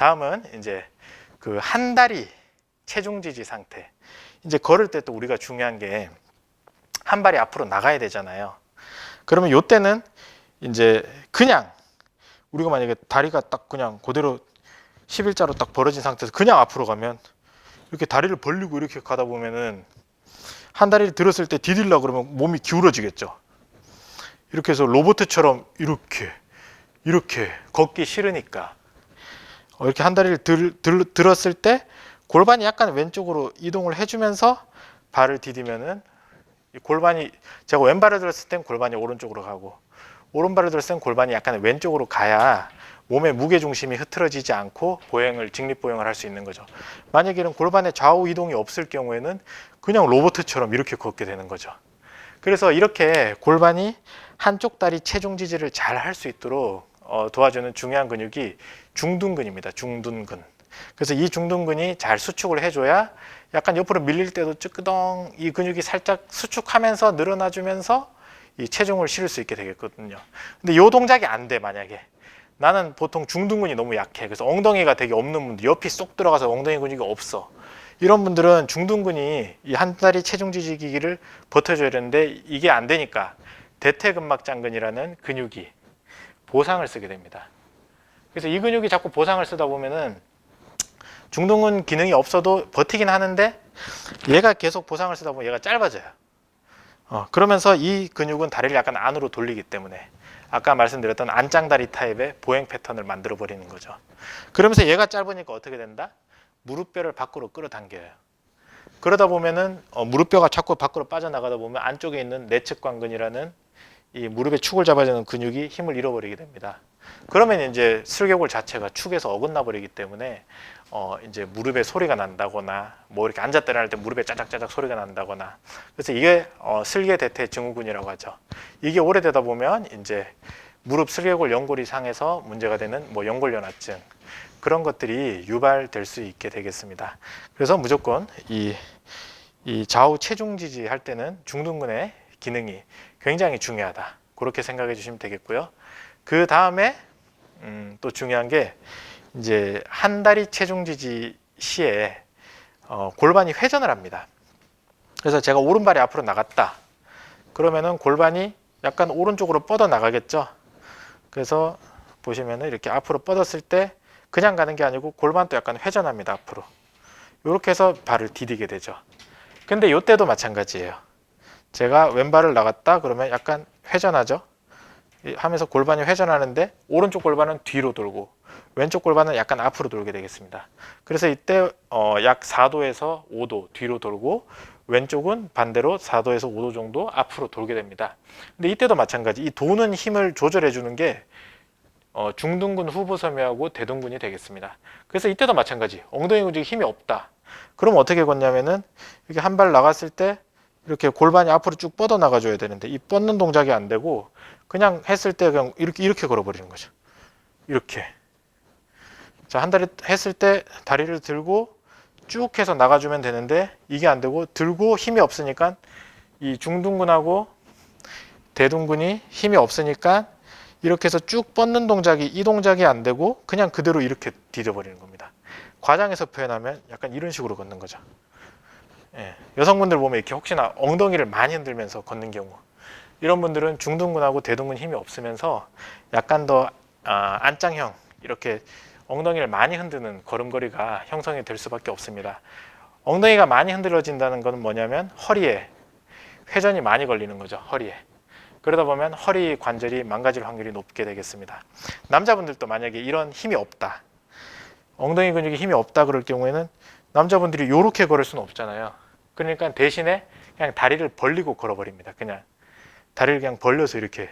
다음은 이제 그 한 다리 체중 지지 상태. 이제 걸을 때 또 우리가 중요한 게 한 발이 앞으로 나가야 되잖아요. 그러면 이때는 이제 그냥 우리가 만약에 다리가 딱 그냥 그대로 11자로 딱 벌어진 상태에서 그냥 앞으로 가면 이렇게 다리를 벌리고 이렇게 가다 보면은 한 다리를 들었을 때 디딜라 그러면 몸이 기울어지겠죠. 이렇게 해서 로봇처럼 이렇게 걷기 싫으니까 이렇게 한 다리를 들었을 때 골반이 약간 왼쪽으로 이동을 해주면서 발을 디디면은 골반이 제가 왼발을 들었을 땐 골반이 오른쪽으로 가고 오른발을 들었을 땐 골반이 약간 왼쪽으로 가야 몸의 무게중심이 흐트러지지 않고 직립보행을 할 수 있는 거죠. 만약에 이런 골반의 좌우 이동이 없을 경우에는 그냥 로봇처럼 이렇게 걷게 되는 거죠. 그래서 이렇게 골반이 한쪽 다리 체중 지지를 잘 할 수 있도록 도와주는 중요한 근육이 중둔근입니다. 중둔근. 그래서 이 중둔근이 잘 수축을 해줘야 약간 옆으로 밀릴 때도 쭈끄덩 이 근육이 살짝 수축하면서 늘어나주면서 이 체중을 실을 수 있게 되겠거든요. 근데 이 동작이 안 돼. 만약에 나는 보통 중둔근이 너무 약해. 그래서 엉덩이가 되게 없는 분들, 옆이 쏙 들어가서 엉덩이 근육이 없어. 이런 분들은 중둔근이 이 한 다리 체중 지지 기기를 버텨줘야 되는데 이게 안 되니까 대퇴근막장근이라는 근육이 보상을 쓰게 됩니다. 그래서 이 근육이 자꾸 보상을 쓰다 보면은 중둔근 기능이 없어도 버티긴 하는데 얘가 계속 보상을 쓰다 보면 얘가 짧아져요. 그러면서 이 근육은 다리를 약간 안으로 돌리기 때문에 아까 말씀드렸던 안짱다리 타입의 보행 패턴을 만들어 버리는 거죠. 그러면서 얘가 짧으니까 어떻게 된다? 무릎뼈를 밖으로 끌어당겨요. 그러다 보면은 무릎뼈가 자꾸 밖으로 빠져나가다 보면 안쪽에 있는 내측관근이라는 이 무릎의 축을 잡아주는 근육이 힘을 잃어버리게 됩니다. 그러면 이제 슬개골 자체가 축에서 어긋나 버리기 때문에 이제 무릎에 소리가 난다거나 뭐 이렇게 앉았다 일어날 때 무릎에 짜작짜작 소리가 난다거나 그래서 이게 슬개대퇴 증후군이라고 하죠. 이게 오래되다 보면 이제 무릎 슬개골 연골이 상해서 문제가 되는 뭐 연골연화증 그런 것들이 유발될 수 있게 되겠습니다. 그래서 무조건 이 좌우 체중 지지 할 때는 중둔근의 기능이 굉장히 중요하다. 그렇게 생각해 주시면 되겠고요. 그 다음에 또 중요한 게 이제 한 다리 체중 지지 시에 골반이 회전을 합니다. 그래서 제가 오른발이 앞으로 나갔다. 그러면은 골반이 약간 오른쪽으로 뻗어 나가겠죠. 그래서 보시면은 이렇게 앞으로 뻗었을 때 그냥 가는 게 아니고 골반도 약간 회전합니다. 앞으로. 이렇게 해서 발을 디디게 되죠. 근데 이때도 마찬가지예요. 제가 왼발을 나갔다 그러면 약간 회전하죠. 하면서 골반이 회전하는데 오른쪽 골반은 뒤로 돌고 왼쪽 골반은 약간 앞으로 돌게 되겠습니다. 그래서 이때 약 4도에서 5도 뒤로 돌고 왼쪽은 반대로 4도에서 5도 정도 앞으로 돌게 됩니다. 근데 이때도 마찬가지. 이 도는 힘을 조절해 주는 게 중둔근 후부섬유하고 대둔근이 되겠습니다. 그래서 이때도 마찬가지. 엉덩이 근육에 힘이 없다. 그럼 어떻게 걷냐면은 이렇게 한 발 나갔을 때 이렇게 골반이 앞으로 쭉 뻗어 나가줘야 되는데 이 뻗는 동작이 안 되고 그냥 했을 때 그냥 이렇게 걸어버리는 거죠. 이렇게. 자, 한 다리 했을 때 다리를 들고 쭉 해서 나가주면 되는데 이게 안 되고 들고 힘이 없으니까 이 중둔근하고 대둔근이 힘이 없으니까 이렇게 해서 쭉 뻗는 동작이 이 동작이 안 되고 그냥 그대로 이렇게 디뎌버리는 겁니다. 과장해서 표현하면 약간 이런 식으로 걷는 거죠. 예, 여성분들 보면 이렇게 혹시나 엉덩이를 많이 흔들면서 걷는 경우 이런 분들은 중둔근하고 대둔근 힘이 없으면서 약간 더 안짱형 이렇게 엉덩이를 많이 흔드는 걸음걸이가 형성이 될 수밖에 없습니다. 엉덩이가 많이 흔들어진다는 것은 뭐냐면 허리에 회전이 많이 걸리는 거죠. 허리에. 그러다 보면 허리 관절이 망가질 확률이 높게 되겠습니다. 남자분들도 만약에 이런 힘이 없다. 엉덩이 근육에 힘이 없다 그럴 경우에는 남자분들이 이렇게 걸을 수는 없잖아요. 그러니까 대신에 그냥 다리를 벌리고 걸어버립니다. 그냥 다리를 그냥 벌려서 이렇게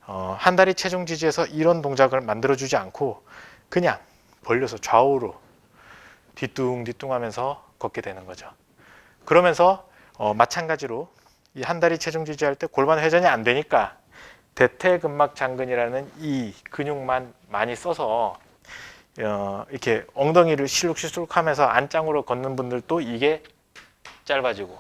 한 다리 체중 지지에서 이런 동작을 만들어주지 않고 그냥 벌려서 좌우로 뒤뚱뒤뚱 하면서 걷게 되는 거죠. 그러면서 마찬가지로 이 한 다리 체중 지지할 때 골반 회전이 안 되니까 대퇴근막장근이라는 이 근육만 많이 써서 이렇게 엉덩이를 실룩실룩 하면서 안짱으로 걷는 분들도 이게 짧아지고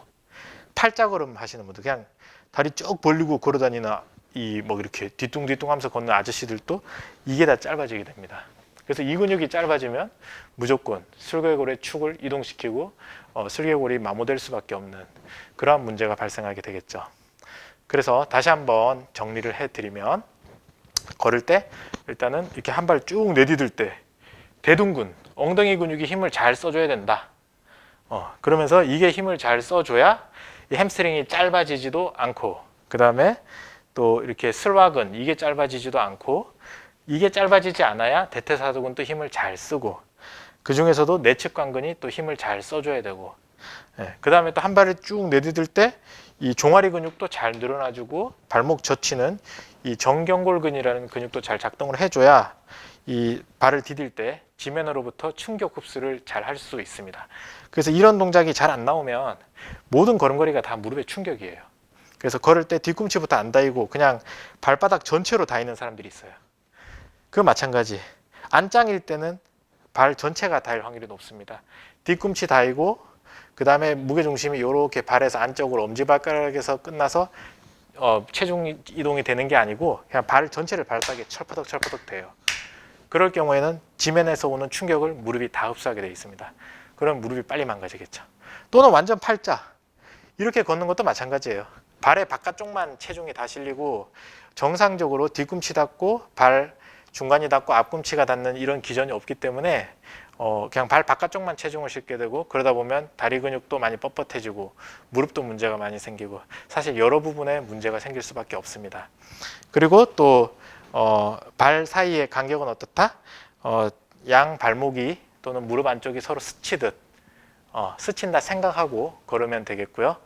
팔자걸음 하시는 분들 그냥 다리 쭉 벌리고 걸어다니는 이 뭐 이렇게 뒤뚱뒤뚱 하면서 걷는 아저씨들도 이게 다 짧아지게 됩니다. 그래서 이 근육이 짧아지면 무조건 슬개골의 축을 이동시키고 슬개골이 마모될 수밖에 없는 그러한 문제가 발생하게 되겠죠. 그래서 다시 한번 정리를 해드리면, 걸을 때 일단은 이렇게 한 발 쭉 내디딜 때 대둔근, 엉덩이 근육이 힘을 잘 써줘야 된다. 그러면서 이게 힘을 잘 써줘야 이 햄스트링이 짧아지지도 않고, 그 다음에 또 이렇게 슬와근, 이게 짧아지지도 않고, 이게 짧아지지 않아야 대퇴사두근도 힘을 잘 쓰고, 그 중에서도 내측 관근이 또 힘을 잘 써줘야 되고, 그 다음에 또 한 발을 쭉 내디딜 때 이 종아리 근육도 잘 늘어나주고, 발목 젖히는 이 정경골근이라는 근육도 잘 작동을 해줘야 이 발을 디딜 때 지면으로부터 충격 흡수를 잘 할 수 있습니다. 그래서 이런 동작이 잘 안 나오면 모든 걸음걸이가 다 무릎에 충격이에요. 그래서 걸을 때 뒤꿈치부터 안 닿이고 그냥 발바닥 전체로 닿이는 사람들이 있어요. 그 마찬가지, 안짱일 때는 발 전체가 닿일 확률이 높습니다. 뒤꿈치 닿이고, 그 다음에 무게중심이 이렇게 발에서 안쪽으로 엄지발가락에서 끝나서 체중 이동이 되는 게 아니고 그냥 발 전체를 발바닥에 철퍼덕 돼요. 그럴 경우에는 지면에서 오는 충격을 무릎이 다 흡수하게 되어 있습니다. 그럼 무릎이 빨리 망가지겠죠. 또는 완전 팔자, 이렇게 걷는 것도 마찬가지예요. 발의 바깥쪽만 체중이 다 실리고 정상적으로 뒤꿈치 닿고 발 중간이 닿고 앞꿈치가 닿는 이런 기전이 없기 때문에 그냥 발 바깥쪽만 체중을 싣게 되고, 그러다 보면 다리 근육도 많이 뻣뻣해지고 무릎도 문제가 많이 생기고 사실 여러 부분에 문제가 생길 수밖에 없습니다. 그리고 또 발 사이의 간격은 어떻다? 양 발목이 또는 무릎 안쪽이 서로 스치듯 스친다 생각하고 걸으면 되겠고요.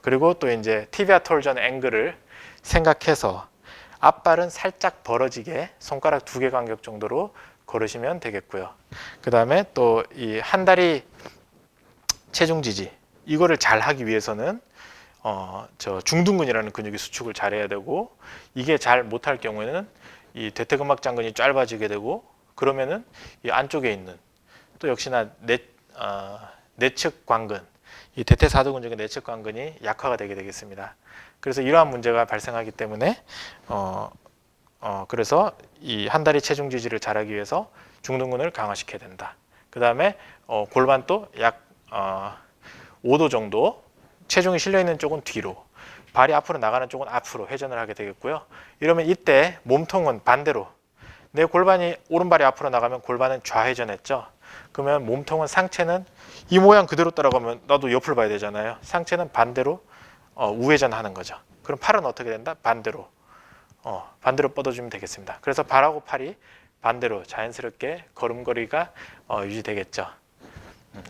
그리고 또 이제 티비아 톨전 앵글을 생각해서 앞발은 살짝 벌어지게 손가락 2개 간격 정도로 걸으시면 되겠고요. 그 다음에 또 이 한다리 체중 지지, 이거를 잘 하기 위해서는 저 중둔근이라는 근육이 수축을 잘 해야 되고, 이게 잘 못할 경우에는 이 대퇴근막 장근이 짧아지게 되고, 그러면은 이 안쪽에 있는 또 역시나 내측 관근, 이 대퇴사두근 중에 내측 관근이 약화가 되게 되겠습니다. 그래서 이러한 문제가 발생하기 때문에 그래서 이 한다리 체중 지지를 잘하기 위해서 중둔근을 강화시켜야 된다. 그 다음에 골반도 약 5도 정도, 체중이 실려있는 쪽은 뒤로, 발이 앞으로 나가는 쪽은 앞으로 회전을 하게 되겠고요. 이러면 이때 몸통은 반대로, 내 골반이 오른발이 앞으로 나가면 골반은 좌회전했죠. 그러면 몸통은, 상체는 이 모양 그대로 따라가면 나도 옆을 봐야 되잖아요. 상체는 반대로 우회전하는 거죠. 그럼 팔은 어떻게 된다? 반대로 뻗어주면 되겠습니다. 그래서 발하고 팔이 반대로 자연스럽게 걸음걸이가 유지되겠죠.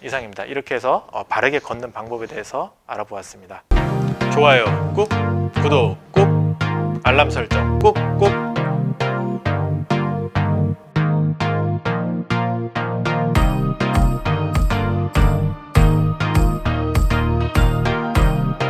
이상입니다. 이렇게 해서 바르게 걷는 방법에 대해서 알아보았습니다. 좋아요 꾹, 구독 꾹, 알람 설정 꾹꾹